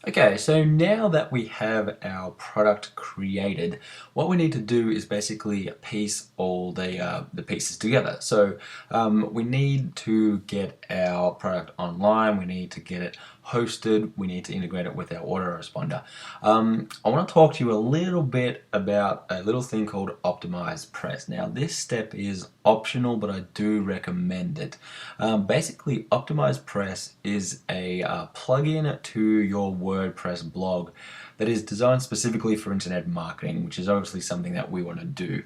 Okay, so now that we have our product created, what we need to do is basically piece all the pieces together. So we need to get our product online, we need to get it hosted, we need to integrate it with our autoresponder. I want to talk to you a little bit about a little thing called Optimizepress. Now this step is optional, but I do recommend it. Basically, Optimizepress is a plugin to your WordPress blog that is designed specifically for internet marketing, which is obviously something that we want to do.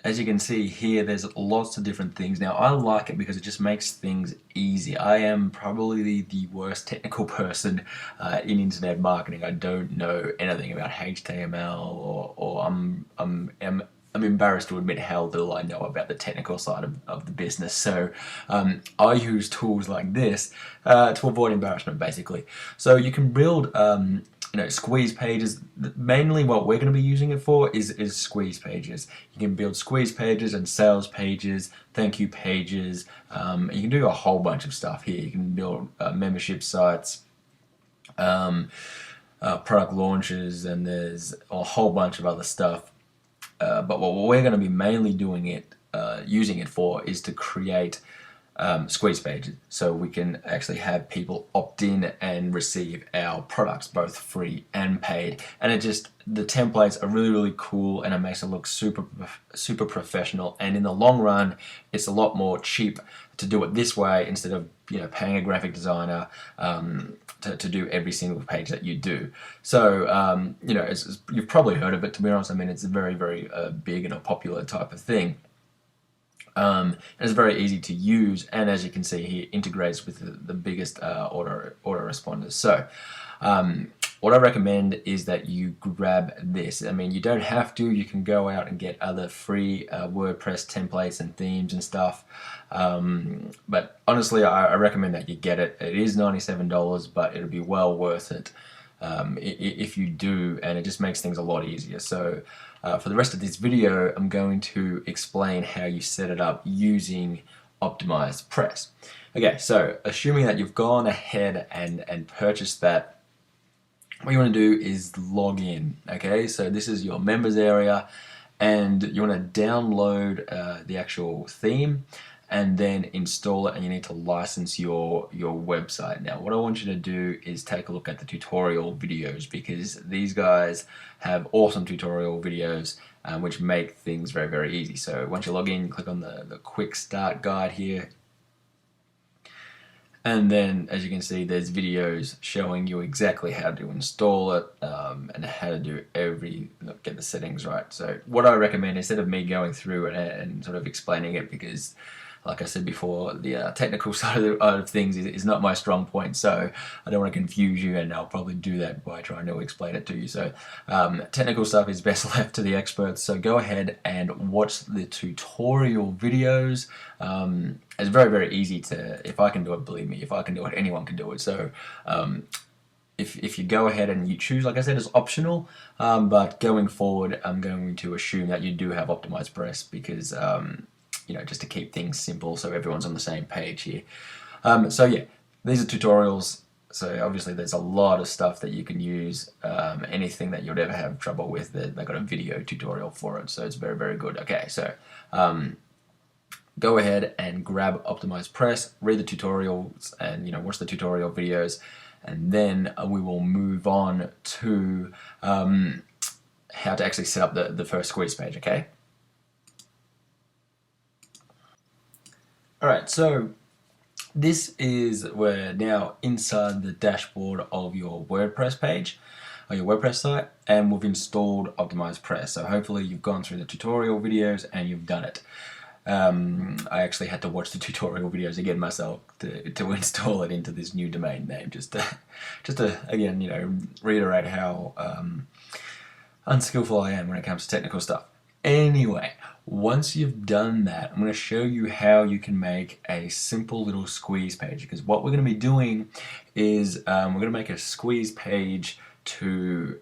As you can see here, there's lots of different things. Now, I like it because it just makes things easy. I am probably the worst technical person in internet marketing. I don't know anything about HTML, or I'm embarrassed to admit how little I know about the technical side of the business. So I use tools like this to avoid embarrassment, basically. So you can build squeeze pages. Mainly what we're going to be using it for is squeeze pages. You can build squeeze pages and sales pages, thank you pages. You can do a whole bunch of stuff here. You can build membership sites, product launches, and there's a whole bunch of other stuff. But what we're going to be mainly using it for is to create squeeze pages, so we can actually have people opt in and receive our products, both free and paid. And the templates are really cool, and it makes it look super professional. And in the long run, it's a lot more cheap to do it this way instead of paying a graphic designer to do every single page that you do. So you've probably heard of it. To be honest, I mean, it's a very big and a popular type of thing. It's very easy to use, and as you can see here, integrates with the biggest autoresponders. So what I recommend is that you grab this. I mean, you don't have to. You can go out and get other free WordPress templates and themes and stuff. But honestly, I recommend that you get it. It is $97, but it'll be well worth it if you do, and it just makes things a lot easier. So for the rest of this video, I'm going to explain how you set it up using Optimizepress. Okay, so assuming that you've gone ahead and purchased that, what you want to do is log in. Okay, so this is your members area, and you want to download the actual theme and then install it, and you need to license your website. Now what I want you to do is take a look at the tutorial videos, because these guys have awesome tutorial videos which make things very easy. So once you log in, you click on the quick start guide here, and then as you can see, there's videos showing you exactly how to install it and how to do get the settings right. So what I recommend, instead of me going through and sort of explaining it, because like I said before, the technical side of things is not my strong point, so I don't want to confuse you, and I'll probably do that by trying to explain it to you. So technical stuff is best left to the experts, so go ahead and watch the tutorial videos. It's very easy to, if I can do it, believe me, if I can do it, anyone can do it. So if you go ahead and you choose, like I said, it's optional, but going forward, I'm going to assume that you do have Optimizepress, because just to keep things simple so everyone's on the same page here. So yeah, these are tutorials. So obviously there's a lot of stuff that you can use. Anything that you'd ever have trouble with, they've got a video tutorial for it, so it's very good. Okay, so go ahead and grab Optimizepress, read the tutorials, and watch the tutorial videos, and then we will move on to how to actually set up the first squeeze page. Okay. Alright, so we're now inside the dashboard of your WordPress page, or your WordPress site, and we've installed Optimizepress. So hopefully you've gone through the tutorial videos and you've done it. I actually had to watch the tutorial videos again myself to install it into this new domain name, just to again, reiterate how unskillful I am when it comes to technical stuff. Anyway, once you've done that, I'm going to show you how you can make a simple little squeeze page, because what we're going to be doing is we're going to make a squeeze page to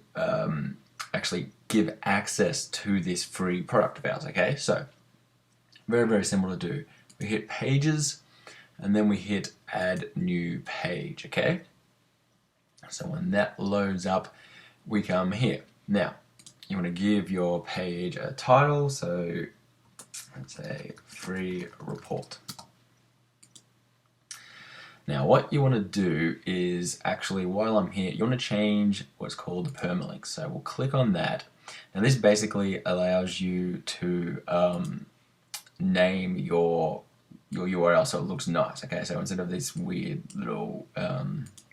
actually give access to this free product of ours. Okay, so very simple to do. We hit pages, and then we hit add new page. Okay, So when that loads up, we come here. Now, you want to give your page a title, so let's say free report. Now what you want to do is actually, while I'm here, you want to change what's called a permalink. So we'll click on that. Now this basically allows you to name your URL so it looks nice. Okay, so instead of this weird little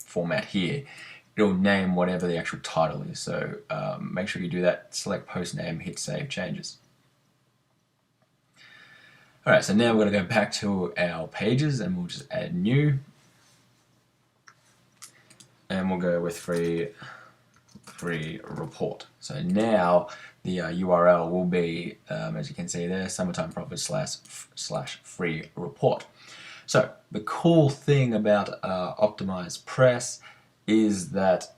format here, it'll name whatever the actual title is. So make sure you do that. Select post name, hit save changes. Alright, so now we're going to go back to our pages and we'll just add new. And we'll go with free report. So now the URL will be, as you can see there, summertime profits slash free report. So the cool thing about Optimizepress is that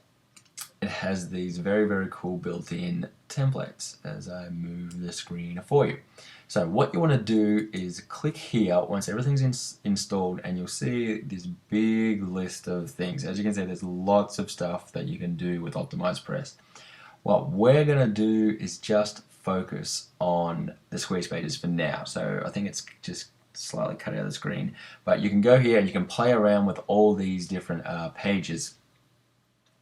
it has these very cool built-in templates as I move the screen for you. So what you want to do is click here once everything's installed and you'll see this big list of things. As you can see, there's lots of stuff that you can do with Optimizepress. What we're going to do is just focus on the squeeze pages for now. So I think it's just slightly cut out of the screen, but you can go here and you can play around with all these different pages.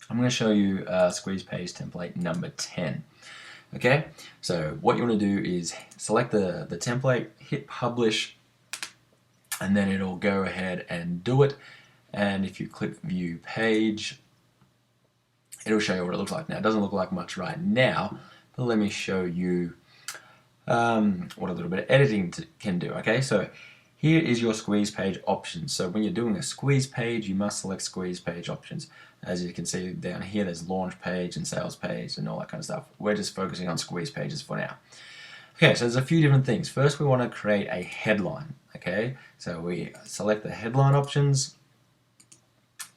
I'm going to show you squeeze page template number 10. Okay, so what you want to do is select the template, hit publish, and then it'll go ahead and do it. And if you click view page, it'll show you what it looks like. Now it doesn't look like much right now, but let me show you what a little bit of editing can do. Okay, so here is your squeeze page options. So when you're doing a squeeze page, you must select squeeze page options. As you can see down here, there's launch page and sales page and all that kind of stuff. We're just focusing on squeeze pages for now. Okay, so there's a few different things. First, we want to create a headline. Okay, so we select the headline options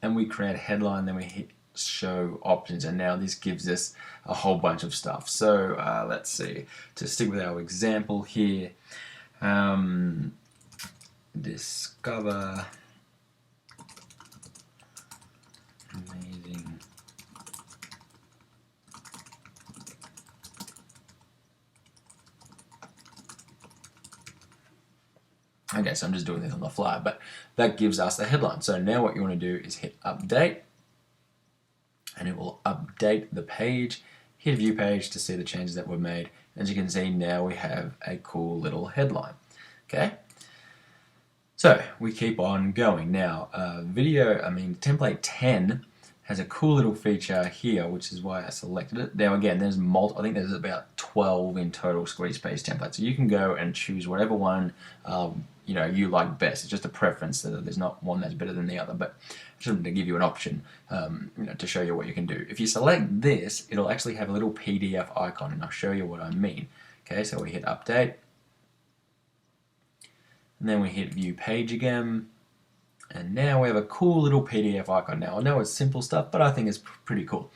and we create a headline, then we hit show options, and now this gives us a whole bunch of stuff. So let's see, to stick with our example here, discover amazing okay, so I'm just doing this on the fly, but that gives us the headline. So now what you want to do is hit update and it will update the page. Hit view page to see the changes that were made. As you can see, now we have a cool little headline. Okay, so we keep on going. Now template 10 has a cool little feature here, which is why I selected it. Now again, I think there's about 12 in total squeeze page templates. So you can go and choose whatever one you like best. It's just a preference. So there's not one that's better than the other, but just to give you an option to show you what you can do. If you select this, it'll actually have a little PDF icon, and I'll show you what I mean. Okay, so we hit update, and then we hit view page again. And now we have a cool little PDF icon. Now I know it's simple stuff, but I think it's pretty cool.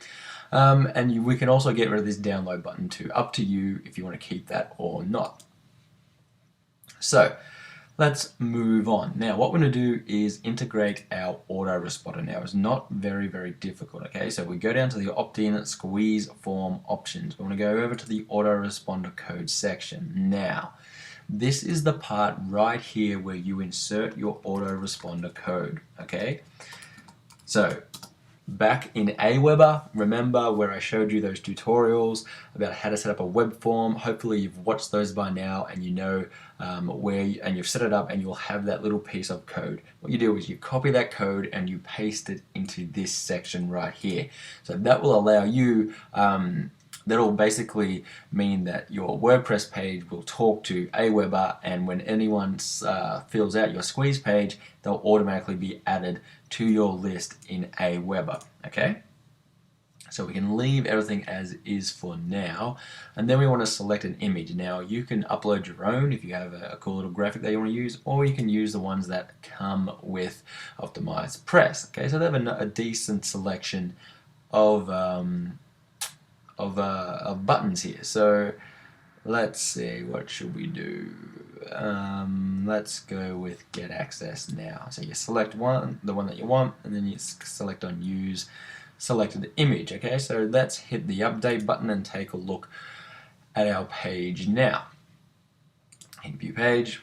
We can also get rid of this download button too. Up to you if you want to keep that or not. So let's move on. Now what we're going to do is integrate our autoresponder. Now it's not very difficult. Okay, so we go down to the opt-in squeeze form options. We want to go over to the autoresponder code section. Now this is the part right here where you insert your autoresponder code. Okay, so back in Aweber, remember where I showed you those tutorials about how to set up a web form? Hopefully you've watched those by now and you know and you've set it up and you'll have that little piece of code. What you do is you copy that code and you paste it into this section right here. So that will allow you that'll basically mean that your WordPress page will talk to Aweber, and when anyone fills out your squeeze page, they'll automatically be added to your list in Aweber. Okay? So we can leave everything as is for now, and then we want to select an image. Now you can upload your own if you have a cool little graphic that you want to use, or you can use the ones that come with Optimizepress. Okay, so they have a decent selection of buttons here. So let's see, what should we do? Let's go with get access now. So you select the one that you want, and then you select on use selected image. Okay, so let's hit the update button and take a look at our page now. Hit view page,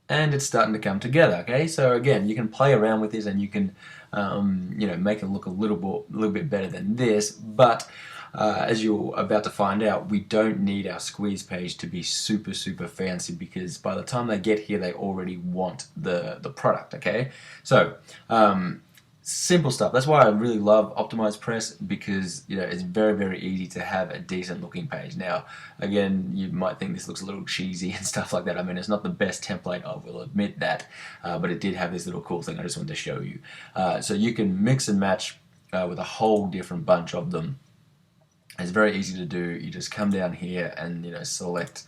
and it's starting to come together. Okay, so again, you can play around with this and you can make it look a little bit better than this, but as you're about to find out, we don't need our squeeze page to be super fancy, because by the time they get here they already want the product. Okay, so simple stuff. That's why I really love Optimizepress, because it's very easy to have a decent looking page. Now again, you might think this looks a little cheesy and stuff like that. I mean, it's not the best template, I will admit that, but it did have this little cool thing I just wanted to show you. So you can mix and match with a whole different bunch of them. It's very easy to do. You just come down here and select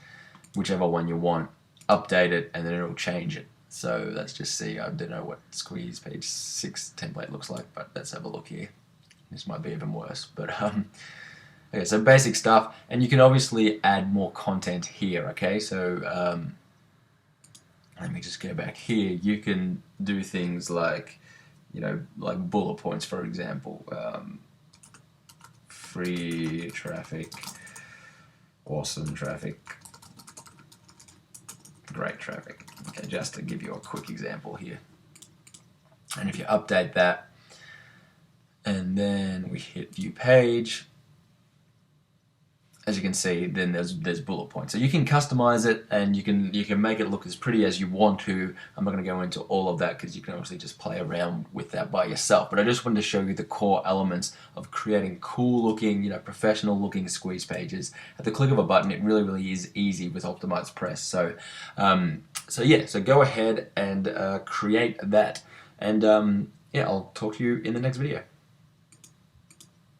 whichever one you want, update it, and then it'll change it. So let's just see. I don't know what squeeze page 6 template looks like, but let's have a look here. This might be even worse, but okay, so basic stuff, and you can obviously add more content here. Okay, so let me just go back here. You can do things like like bullet points, for example. Free traffic, awesome traffic, great traffic. Okay, just to give you a quick example here. And if you update that, and then we hit view page, as you can see, then there's bullet points. So you can customize it, and you can make it look as pretty as you want to. I'm not going to go into all of that because you can obviously just play around with that by yourself. But I just wanted to show you the core elements of creating cool looking, professional looking squeeze pages. At the click of a button, it really is easy with Optimizepress. So, so go ahead and create that, and yeah, I'll talk to you in the next video.